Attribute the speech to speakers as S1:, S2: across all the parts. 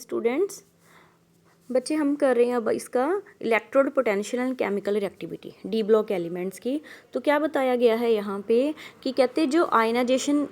S1: Students, बच्चे हम कर रहे हैं अब इसका electrode potential and chemical reactivity D block elements की। तो क्या बताया गया है यहाँ पे कि कहते जो आयनाइजेशन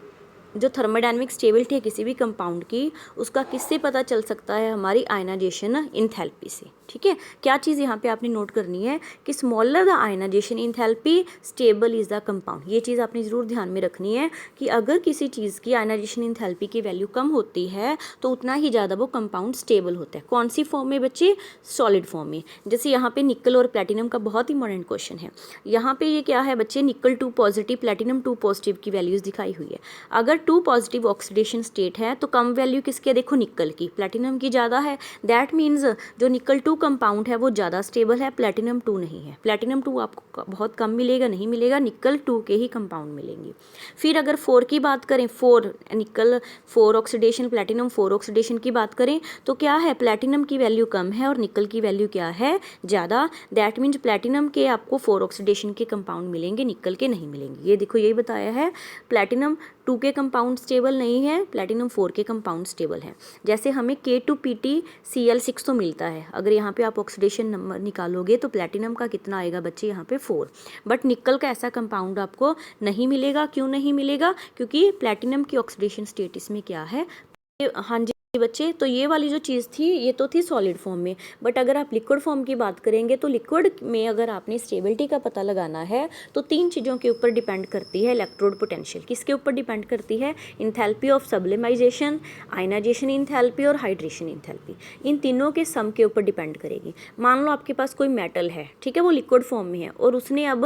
S1: जो थर्मोडायनेमिक स्टेबिलिटी है किसी भी कंपाउंड की, उसका किससे पता चल सकता है? हमारी आयनाइजेशन इंथैल्पी से। ठीक है, क्या चीज़ यहाँ पे आपने नोट करनी है कि smaller the ionization enthalpy stable is the compound. ये चीज़ आपने ज़रूर ध्यान में रखनी है कि अगर किसी चीज़ की आयनाइजेशन इंथैल्पी की वैल्यू कम होती है तो उतना ही ज़्यादा वो कंपाउंड स्टेबल होता है। कौन सी फॉर्म में बच्चे? सॉलिड फॉर्म में। जैसे यहाँ पे निकल और प्लेटिनम का बहुत इंपॉर्टेंट क्वेश्चन है। यहाँ पे ये क्या है बच्चे? निकल 2 पॉजिटिव, प्लेटिनम 2 पॉजिटिव की वैल्यूज़ दिखाई हुई है। अगर 2 पॉजिटिव ऑक्सीडेशन स्टेट है तो कम वैल्यू किसकी है? देखो निकल की, प्लेटिनम की ज़्यादा है। दैट मीन्स जो निकल 2 कंपाउंड है वो ज़्यादा स्टेबल है, प्लेटिनम 2 नहीं है। प्लेटिनम 2 आपको बहुत कम मिलेगा, नहीं मिलेगा, निकल 2 के ही कंपाउंड मिलेंगे। फिर अगर 4 की बात करें, 4 निकल 4 ऑक्सीडेशन, प्लेटिनम 4 ऑक्सीडेशन की बात करें तो क्या है? प्लेटिनम की वैल्यू कम है और निकल की वैल्यू क्या है? ज़्यादा। दैट मीन्स प्लेटिनम के आपको 4 ऑक्सीडेशन के कंपाउंड मिलेंगे, निकल के नहीं मिलेंगे। ये देखो यही बताया है, प्लेटिनम 2 के कंपाउंड स्टेबल नहीं है, प्लेटिनम 4 के कंपाउंड स्टेबल है। जैसे हमें K2PtCl6 तो मिलता है, अगर यहाँ पे आप ऑक्सीडेशन नंबर निकालोगे तो प्लेटिनम का कितना आएगा बच्चे? यहाँ पे 4। बट निकल का ऐसा कंपाउंड आपको नहीं मिलेगा। क्यों नहीं मिलेगा? क्योंकि प्लेटिनम की ऑक्सीडेशन स्टेट इसमें क्या है? हाँ जी बच्चे, तो ये वाली जो चीज़ थी ये तो थी सॉलिड फॉर्म में। बट अगर आप लिक्विड फॉर्म की बात करेंगे तो लिक्विड में अगर आपने स्टेबिलिटी का पता लगाना है तो 3 चीज़ों के ऊपर डिपेंड करती है इलेक्ट्रोड पोटेंशियल। किसके ऊपर डिपेंड करती है? इंथैल्पी ऑफ सब्लिमाइजेशन, आयनाइजेशन इंथैल्पी और हाइड्रेशन इंथैल्पी। इन तीनों के सम के ऊपर डिपेंड करेगी। मान लो आपके पास कोई मेटल है, ठीक है, वो लिक्विड फॉर्म में है और उसने अब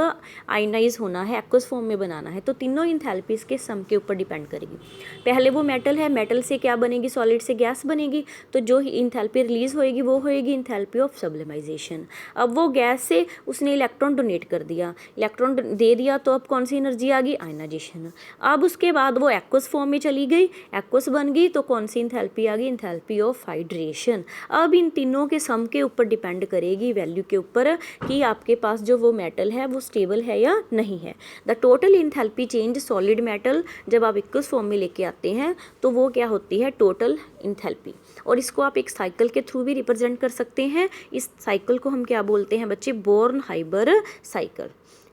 S1: आयनाइज होना है, एक्वस फॉर्म में बनाना है, तो तीनों इंथैल्पीज के सम के ऊपर डिपेंड करेगी। पहले वो मेटल है, मेटल से क्या बनेगी? सॉलिड से गैस बनेगी, तो जो इंथैल्पी रिलीज होएगी वो होएगी इंथैल्पी ऑफ सब्लिमाइजेशन। अब वो गैस से उसने इलेक्ट्रॉन डोनेट कर दिया, इलेक्ट्रॉन दे दिया, तो अब कौन सी एनर्जी आ गई? आयनाइजेशन। अब उसके बाद वो एक्वस फॉर्म में चली गई, एक्वस बन गई, तो कौन सी इंथैल्पी आ गई? Enthalpy of hydration. अब इन तीनों के सम के ऊपर डिपेंड करेगी वैल्यू के ऊपर कि आपके पास जो वो मेटल है वो स्टेबल है या नहीं है। The total enthalpy change solid metal जब आप एक्वस फॉर्म में लेके आते हैं तो वो क्या होती है? Total enthalpy. और इसको आप एक साइकिल के थ्रू भी रिप्रेजेंट कर सकते हैं। इस साइकिल को हम क्या बोलते हैं बच्चे? Born-Haber cycle.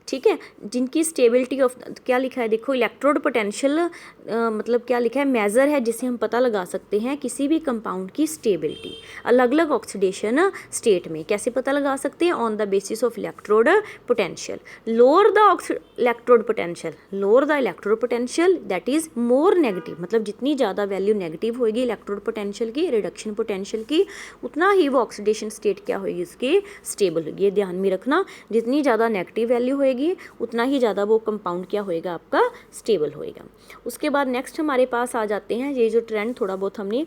S1: ठीक है, जिनकी स्टेबिलिटी ऑफ क्या लिखा है देखो, इलेक्ट्रोड पोटेंशियल मतलब क्या लिखा है? मेज़र है जिससे हम पता लगा सकते हैं किसी भी कंपाउंड की स्टेबिलिटी अलग अलग ऑक्सीडेशन स्टेट में। कैसे पता लगा सकते हैं? On the basis of electrode potential. Lower the electrode potential, lower the electrode potential that is more negative, मतलब जितनी ज़्यादा वैल्यू नेगेटिव होगी इलेक्ट्रोड पोटेंशियल की, रिडक्शन पोटेंशियल की, उतना ही वो ऑक्सीडेशन स्टेट क्या होगी? इसकी स्टेबल होगी। ये ध्यान में रखना, जितनी ज़्यादा नेगेटिव वैल्यू होएगी उतना ही ज़्यादा वो कंपाउंड क्या होएगा? आपका स्टेबल होएगा। उसके बाद नेक्स्ट हमारे पास आ जाते हैं, ये जो ट्रेंड थोड़ा बहुत हमने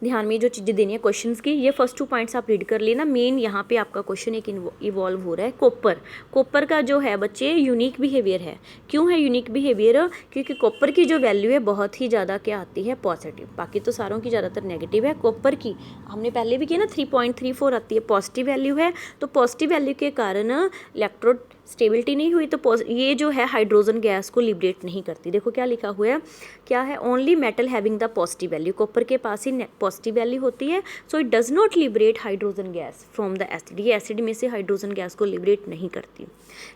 S1: ध्यान में जो चीज़ें देनी है क्वेश्चंस की, ये फर्स्ट 2 पॉइंट्स आप रीड कर लेना। मेन यहाँ पे आपका क्वेश्चन एक इवॉल्व हो रहा है कॉपर। कॉपर का जो है बच्चे यूनिक बिहेवियर है। क्यों है यूनिक बिहेवियर? क्योंकि कॉपर की जो वैल्यू है बहुत ही ज़्यादा क्या आती है? पॉजिटिव। बाकी तो सारों की ज़्यादातर नेगेटिव है, कॉपर की हमने पहले भी किया ना 3.34 आती है, पॉजिटिव वैल्यू है। तो पॉजिटिव वैल्यू के कारण इलेक्ट्रोड स्टेबिलिटी नहीं हुई, तो ये जो है हाइड्रोजन गैस को लिबरेट नहीं करती। देखो क्या लिखा हुआ है, क्या है? Only metal having the positive value, copper के पास ही पॉजिटिव वैल्यू होती है, so it does not liberate hydrogen gas from the acid. ये एसिड में से हाइड्रोजन गैस को लिबरेट नहीं करती।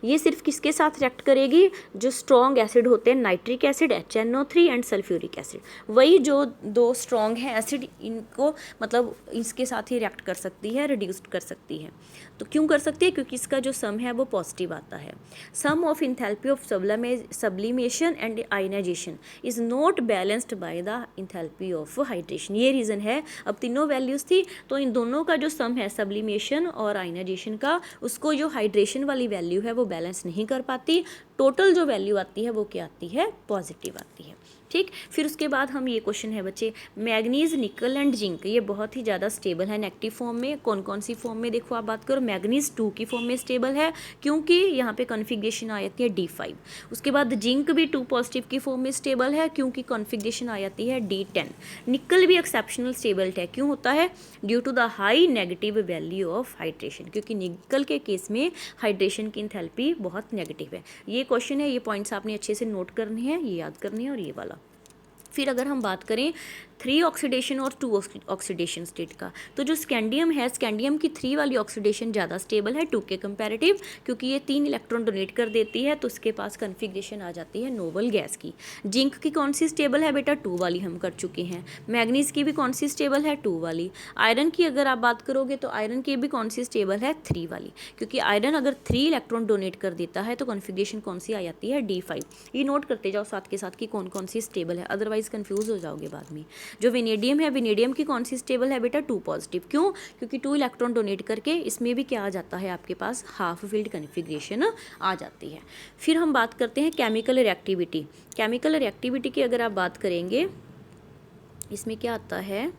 S1: ये सिर्फ किसके साथ रिएक्ट करेगी? जो स्ट्रॉन्ग एसिड होते हैं, nitric acid HNO3 and sulphuric acid, वही जो 2 स्ट्रॉन्ग हैं एसिड, इनको मतलब इसके साथ ही रिएक्ट कर सकती है, रिड्यूस्ड कर सकती है। तो क्यों कर सकती है? क्योंकि इसका जो सम है वो पॉजिटिव आता है। Sum of enthalpy of sublimation and ionisation is not balanced by the enthalpy of hydration. ये रीज़न है। अब तीनों वैल्यूज़ थी तो इन दोनों का जो सम है सब्लिमेशन और आयनाइजेशन का, उसको जो हाइड्रेशन वाली वैल्यू है वो बैलेंस नहीं कर पाती। टोटल जो वैल्यू आती है वो क्या आती है? पॉजिटिव आती है। ठीक, फिर उसके बाद हम ये क्वेश्चन है बच्चे, मैग्नीज, निकल एंड जिंक, ये बहुत ही ज़्यादा स्टेबल है नेगेटिव फॉर्म में। कौन कौन सी फॉर्म में? देखो आप बात करो, मैग्नीज 2 की फॉर्म में स्टेबल है क्योंकि यहाँ पे कॉन्फ़िगरेशन आ जाती है D5। उसके बाद जिंक भी 2 पॉजिटिव की फॉर्म में स्टेबल है क्योंकि कॉन्फ़िगरेशन आ जाती है D10। निकल भी एक्सेप्शनल स्टेबल है, क्यों होता है? Due to the high negative value of hydration, क्योंकि निकल के केस में हाइड्रेशन की इंथैल्पी बहुत नेगेटिव है। ये क्वेश्चन है, ये पॉइंट्स आपने अच्छे से नोट करने हैं, ये याद करने हैं, और ये वाला। फिर अगर हम बात करें 3 ऑक्सीडेशन और 2 ऑक्सीडेशन स्टेट का। तो जो स्कैंडियम है, स्कैंडियम की 3 वाली ऑक्सीडेशन ज़्यादा स्टेबल है 2 के कंपैरेटिव, क्योंकि ये 3 इलेक्ट्रॉन डोनेट कर देती है, तो उसके पास कन्फिग्रेशन आ जाती है नोबल गैस की। जिंक की कौन सी स्टेबल है बेटा, 2 वाली हम कर चुके हैं। मैग्नीज की भी कौन सी स्टेबल है, 2 वाली। आयरन की अगर आप बात करोगे तो आयरन की भी कौन सी स्टेबल है, 3 वाली, क्योंकि आयरन अगर 3 इलेक्ट्रॉन डोनेट कर देता है तो कॉन्फ़िगरेशन कौन सी आ जाती है, D5। ये नोट करते जाओ साथ के साथ कि कौन कौन सी स्टेबल है, अदरवाइज कंफ्यूज हो जाओगे बाद में। जो वेनेडियम है, वेनेडियम की कौन सी स्टेबल है बेटा, 2 पॉजिटिव। क्यों, क्योंकि 2 इलेक्ट्रॉन डोनेट करके इसमें भी क्या आ जाता है आपके पास, हाफ फील्ड कॉन्फ़िगरेशन आ जाती है। फिर हम बात करते हैं केमिकल रिएक्टिविटी। केमिकल रिएक्टिविटी की अगर आप बात करेंगे, इसमें क्या आता है,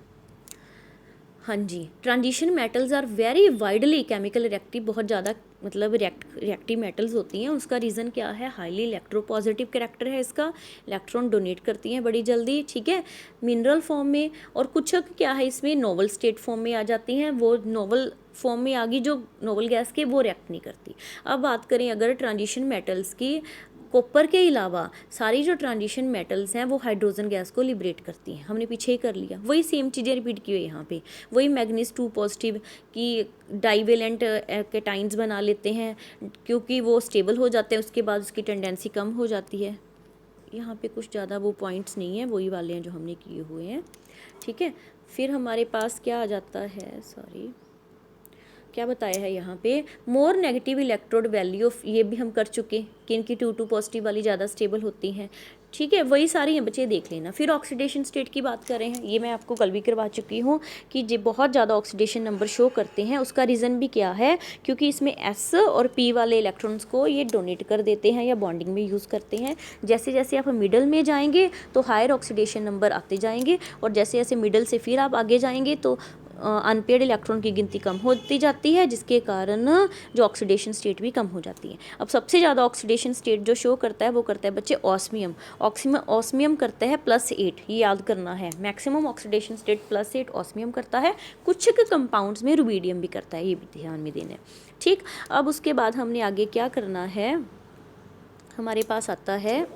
S1: हाँ जी, transition metals are very widely chemical reactive, बहुत ज़्यादा मतलब रिएक्टिव मेटल्स होती हैं। उसका रीज़न क्या है, हाईली इलेक्ट्रोपॉजिटिव कैरेक्टर है इसका, इलेक्ट्रॉन डोनेट करती हैं बड़ी जल्दी, ठीक है, मिनरल फॉर्म में। और कुछ क्या है इसमें, नोवल स्टेट फॉर्म में आ जाती हैं, वो नोवल फॉर्म में आ गई जो नोवल गैस के, वो रिएक्ट नहीं करती। अब बात करें अगर ट्रांजिशन मेटल्स की, कॉपर के अलावा सारी जो ट्रांजिशन मेटल्स हैं वो हाइड्रोजन गैस को लिबरेट करती हैं, हमने पीछे ही कर लिया, वही सेम चीज़ें रिपीट की हुई यहाँ पे। वही मैग्नीज 2 पॉजिटिव की डाइवेलेंट कैटाइंस बना लेते हैं, क्योंकि वो स्टेबल हो जाते हैं, उसके बाद उसकी टेंडेंसी कम हो जाती है। यहाँ पे कुछ ज़्यादा वो पॉइंट्स नहीं हैं, वही वाले हैं जो हमने किए हुए हैं, ठीक है। फिर हमारे पास क्या आ जाता है, सॉरी क्या बताया है यहाँ पे, more negative electrode value of, ये भी हम कर चुके कि इनकी 2 पॉजिटिव वाली ज़्यादा स्टेबल होती हैं, ठीक है, वही सारी हैं बच्चे, देख लेना। फिर ऑक्सीडेशन स्टेट की बात कर रहे हैं, ये मैं आपको कल भी करवा चुकी हूँ कि जो बहुत ज़्यादा ऑक्सीडेशन नंबर शो करते हैं, उसका रीज़न भी क्या है, क्योंकि इसमें S और P वाले इलेक्ट्रॉन्स को ये डोनेट कर देते हैं या बॉन्डिंग में यूज़ करते हैं। जैसे जैसे आप मिडल में जाएंगे तो हायर ऑक्सीडेशन नंबर आते जाएंगे, और जैसे जैसे मिडल से फिर आप आगे जाएंगे तो अनपेयर्ड इलेक्ट्रॉन की गिनती कम होती जाती है, जिसके कारण जो ऑक्सीडेशन स्टेट भी कम हो जाती है। अब सबसे ज़्यादा ऑक्सीडेशन स्टेट जो शो करता है वो करता है बच्चे ऑस्मियम। ऑस्मियम करता है +8, ये याद करना है, मैक्सिमम ऑक्सीडेशन स्टेट +8 ऑस्मियम करता है। कुछ कंपाउंड्स में रुबीडियम भी करता है, ये भी ध्यान में देना है, ठीक। अब उसके बाद हमने आगे क्या करना है, हमारे पास आता है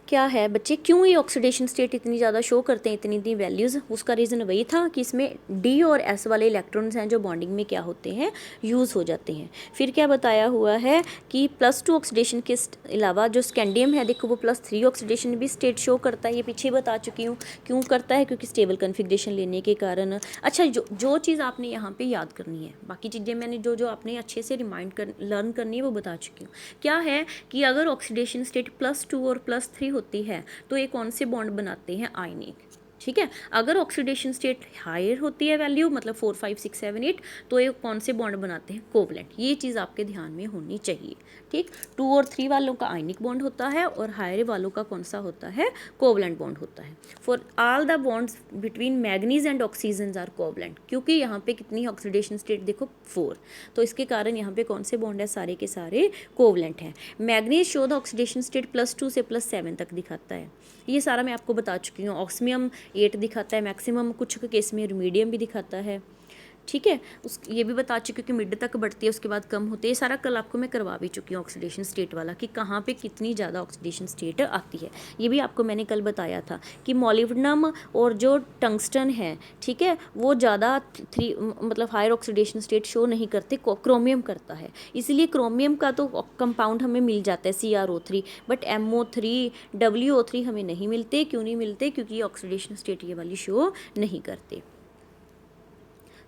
S1: क्या है बच्चे, क्यों ये ऑक्सीडेशन स्टेट इतनी ज़्यादा शो करते हैं, इतनी वैल्यूज़। उसका रीज़न वही था कि इसमें D और S वाले इलेक्ट्रॉन्स हैं जो बॉन्डिंग में क्या होते हैं, यूज़ हो जाते हैं। फिर क्या बताया हुआ है कि +2 ऑक्सीडेशन के अलावा जो स्कैंडियम है, देखो वो +3 ऑक्सीडेशन भी स्टेट शो करता है, ये पीछे बता चुकी हूँ क्यों करता है, क्योंकि स्टेबल कन्फिग्रेशन लेने के कारण। अच्छा, जो चीज़ आपने यहाँ पर याद करनी है, बाकी चीज़ें मैंने जो आपने अच्छे से लर्न करनी है वो बता चुकी हूँ। क्या है कि अगर ऑक्सीडेशन स्टेट +2 और +3 होती है तो ये कौन से बॉन्ड बनाते हैं, आयनिक, ठीक है। अगर ऑक्सीडेशन स्टेट हायर होती है वैल्यू, मतलब 4 5 6 7 8, तो ये कौन से बॉन्ड बनाते हैं, कोवलेंट। ये चीज़ आपके ध्यान में होनी चाहिए, ठीक। 2 और 3 वालों का आयनिक बॉन्ड होता है और हायर वालों का कौन सा होता है, कोवलेंट बॉन्ड होता है। For all the bonds between manganese and oxygen are covalent, क्योंकि यहाँ पे कितनी ऑक्सीडेशन स्टेट देखो 4, तो इसके कारण यहाँ पे कौन से बॉन्ड है, सारे के सारे कोवलेंट हैं। Manganese show the oxidation state +2 से +7 तक दिखाता है, ये सारा मैं आपको बता चुकी हूँ। ऑक्सीमियम 8 दिखाता है मैक्सिमम, कुछ केस में रुमीडियम भी दिखाता है, ठीक है। ये भी बता चुकी हूँ कि मिड तक बढ़ती है, उसके बाद कम होती है, ये सारा कल आपको मैं करवा भी चुकी हूँ ऑक्सीडेशन स्टेट वाला, कि कहाँ पे कितनी ज़्यादा ऑक्सीडेशन स्टेट आती है। ये भी आपको मैंने कल बताया था कि मॉलिब्डेनम और जो टंगस्टन है, ठीक है, वो ज़्यादा मतलब हायर ऑक्सीडेशन स्टेट शो नहीं करते, क्रोमियम करता है, इसलिए क्रोमियम का तो कंपाउंड हमें मिल जाता है CrO3, बट MO3 WO3 हमें नहीं मिलते। क्यों नहीं मिलते, क्योंकि ये ऑक्सीडेशन स्टेट ये वाली शो नहीं करते।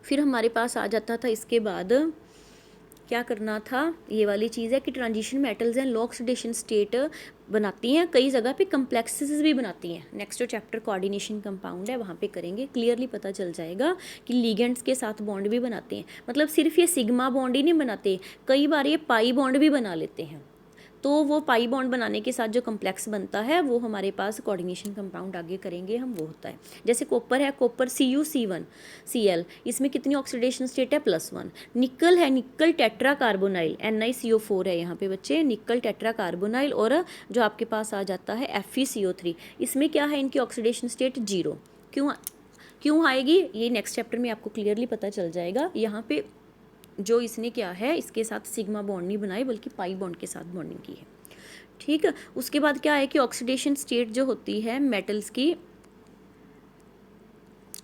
S1: फिर हमारे पास आ जाता था, इसके बाद क्या करना था, ये वाली चीज़ है कि ट्रांजिशन मेटल्स हैं लो ऑक्सीडेशन स्टेट बनाती हैं, कई जगह पे कम्प्लेक्सेस भी बनाती हैं। नेक्स्ट जो चैप्टर कोऑर्डिनेशन कंपाउंड है वहाँ पे करेंगे, क्लियरली पता चल जाएगा कि लिगेंड्स के साथ बॉन्ड भी बनाते हैं, मतलब सिर्फ ये सिग्मा बॉन्ड ही नहीं बनाते, कई बार ये पाई बॉन्ड भी बना लेते हैं। तो वो पाई बॉन्ड बनाने के साथ जो कम्प्लेक्स बनता है वो हमारे पास कोऑर्डिनेशन कंपाउंड आगे करेंगे हम, वो होता है। जैसे कॉपर है, कॉपर CuC1Cl, इसमें कितनी ऑक्सीडेशन स्टेट है, +1। निकल है, निकल टेट्रा कार्बोनाइल, NiCO4 है यहाँ पे बच्चे, निकल टेट्रा कार्बोनाइल, और जो आपके पास आ जाता है FeCO3, इसमें क्या है, इनकी ऑक्सीडेशन स्टेट 0। क्यों आएगी, ये नेक्स्ट चैप्टर में आपको क्लियरली पता चल जाएगा। यहाँ पे जो इसने क्या है, इसके साथ सिग्मा बॉन्ड नहीं बनाई बल्कि पाई बॉन्ड के साथ बॉन्डिंग की है, ठीक है। उसके बाद क्या है कि ऑक्सीडेशन स्टेट जो होती है मेटल्स की,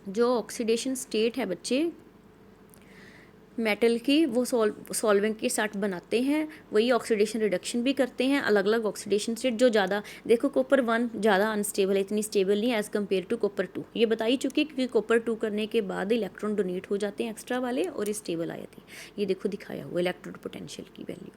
S1: जो ऑक्सीडेशन स्टेट है बच्चे मेटल की, वो सॉल्वेंट के साथ बनाते हैं, वही ऑक्सीडेशन रिडक्शन भी करते हैं। अलग अलग ऑक्सीडेशन स्टेट जो ज़्यादा, देखो कॉपर 1 ज़्यादा अनस्टेबल है, इतनी स्टेबल नहीं है एज़ कम्पेयर टू कॉपर 2, ये बता ही चुकी, क्योंकि कॉपर 2 करने के बाद इलेक्ट्रॉन डोनेट हो जाते हैं एक्स्ट्रा वाले और ये स्टेबल आ जाती है। ये देखो दिखाया हुआ इलेक्ट्रोड पोटेंशियल की वैल्यू,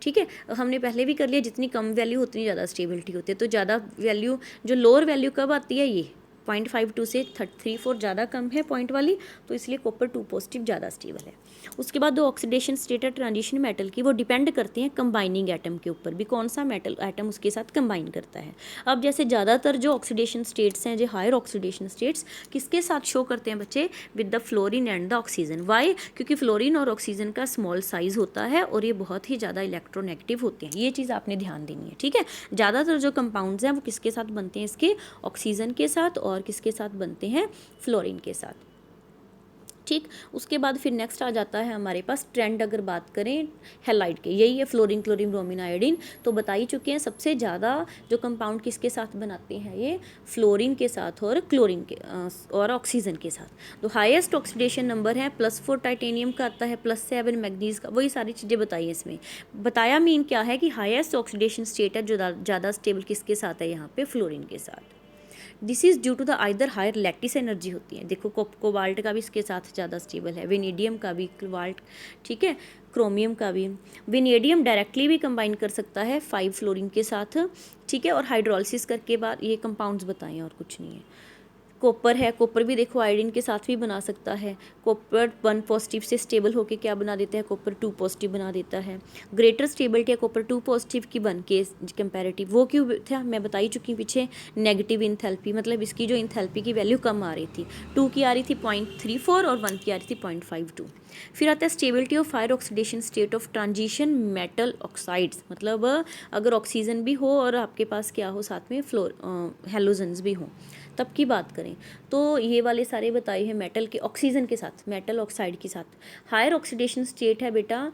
S1: ठीक है। हमने पहले भी कर लिया, जितनी कम वैल्यू उतनी ज़्यादा स्टेबिलिटी होती है। तो ज़्यादा वैल्यू, जो लोअर वैल्यू कब आती है, ये 0.52 से 3.4 ज़्यादा कम है पॉइंट वाली, तो इसलिए कॉपर 2 पॉजिटिव ज़्यादा स्टेबल है। उसके बाद दो ऑक्सीडेशन स्टेट है ट्रांजिशन मेटल की, वो डिपेंड करते हैं कंबाइनिंग एटम के ऊपर भी, कौन सा मेटल एटम उसके साथ कंबाइन करता है। अब जैसे ज़्यादातर जो ऑक्सीडेशन स्टेट्स हैं, जो हायर ऑक्सीडेशन स्टेट्स किसके साथ शो करते हैं बच्चे, with the fluorine and the oxygen. Why? क्योंकि फ्लोरीन और ऑक्सीजन का स्मॉल साइज होता है और ये बहुत ही ज़्यादा इलेक्ट्रोनेगेटिव होते हैं। ये चीज़ आपने ध्यान देनी है, ठीक है। ज़्यादातर जो कंपाउंड्स हैं वो किसके साथ बनते हैं, इसके ऑक्सीजन के साथ, और किसके साथ बनते हैं, फ्लोरीन के साथ, ठीक। उसके बाद फिर नेक्स्ट आ जाता है हमारे पास ट्रेंड, अगर बात करें हैलाइड के, यही है फ्लोरीन, क्लोरीन, ब्रोमीन, आयोडीन, तो बता ही चुके हैं। सबसे ज़्यादा जो कंपाउंड किसके साथ बनाते हैं, ये फ्लोरीन के साथ और क्लोरीन के और ऑक्सीजन के साथ। तो हाईएस्ट ऑक्सीडेशन नंबर है +4 टाइटेनियम का आता है, +7 मैग्नीज का, वही सारी चीज़ें बताई है इसमें। बताया मीन क्या है कि हाईएस्ट ऑक्सीडेशन स्टेट है जो ज़्यादा स्टेबल किसके साथ है, यहाँ पे फ्लोरीन के साथ। This is due to the either higher lattice energy होती है, देखो कोबाल्ट का भी इसके साथ ज़्यादा स्टेबल है, वेनेडियम का भी, कोबाल्ट, ठीक है, क्रोमियम का भी। वेनेडियम डायरेक्टली भी कंबाइन कर सकता है 5 फ्लोरीन के साथ, ठीक है, और हाइड्रोलिसिस करके बाद ये कंपाउंड्स बताएं, और कुछ नहीं है। कॉपर है, कॉपर भी देखो आयोडीन के साथ भी बना सकता है। कॉपर 1 पॉजिटिव से स्टेबल होके क्या बना देता है, कॉपर 2 पॉजिटिव बना देता है। ग्रेटर स्टेबिलिटी है कॉपर 2 पॉजिटिव की बन के कंपैरेटिव, वो क्यों था मैं बता ही चुकी पीछे, नेगेटिव इंथैल्पी, मतलब इसकी जो इंथैल्पी की वैल्यू कम आ रही थी, 2 की आ रही थी 0.34 और 1 की आ रही थी 0.52। फिर आता है stability of higher oxidation state of transition metal oxides, मतलब अगर ऑक्सीजन भी हो और आपके पास क्या हो साथ में हेलोजन्स भी हों, तब की बात करें तो ये वाले सारे बताए हैं मेटल के ऑक्सीजन के साथ, मेटल ऑक्साइड के साथ। हायर ऑक्सीडेशन स्टेट है बेटा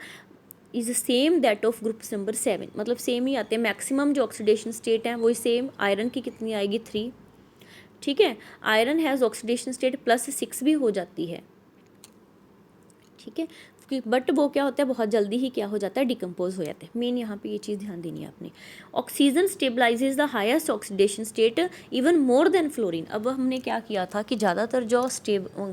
S1: is same that of group number 7, मतलब सेम ही आते हैं। मैक्सिमम जो ऑक्सीडेशन स्टेट है वही सेम। आयरन की कितनी आएगी, 3, ठीक है। आयरन हैज़ ऑक्सीडेशन स्टेट +6 भी हो जाती है, ठीक है, बट वो क्या होता है, बहुत जल्दी ही क्या हो जाता है, डिकम्पोज हो जाता है। मेन यहाँ पे ये चीज़ ध्यान देनी है आपने। Oxygen stabilises the highest oxidation state even more than fluorine. अब हमने क्या किया था कि ज़्यादातर जो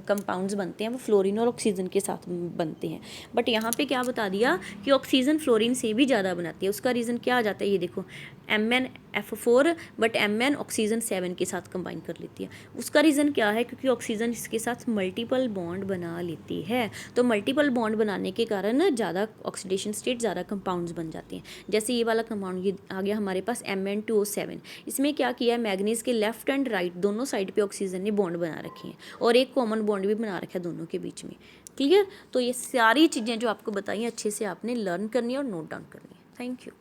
S1: कंपाउंड्स बनते हैं वो फ्लोरीन और ऑक्सीजन के साथ बनते हैं, बट यहाँ पे क्या बता दिया कि ऑक्सीजन फ्लोरीन से भी ज़्यादा बनाती है। उसका रीज़न क्या आ जाता है, ये देखो MnF4, बट Mn ऑक्सीजन 7 के साथ कंबाइन कर लेती है। उसका रीज़न क्या है, क्योंकि ऑक्सीजन इसके साथ मल्टीपल बॉन्ड बना लेती है, तो मल्टीपल बॉन्ड बनाने के कारण ज़्यादा ऑक्सीडेशन स्टेट, ज़्यादा कंपाउंड्स बन जाते हैं। जैसे ये वाला कंपाउंड ये आ गया हमारे पास Mn2O7, इसमें क्या किया है, मैग्नीज के लेफ्ट एंड राइट दोनों साइड पे ऑक्सीजन ने बॉन्ड बना रखे हैं और एक कॉमन बॉन्ड भी बना रखा है दोनों के बीच में, क्लियर। तो ये सारी चीज़ें जो आपको बताई अच्छे से आपने लर्न करनी है और नोट डाउन करनी है। Thank you.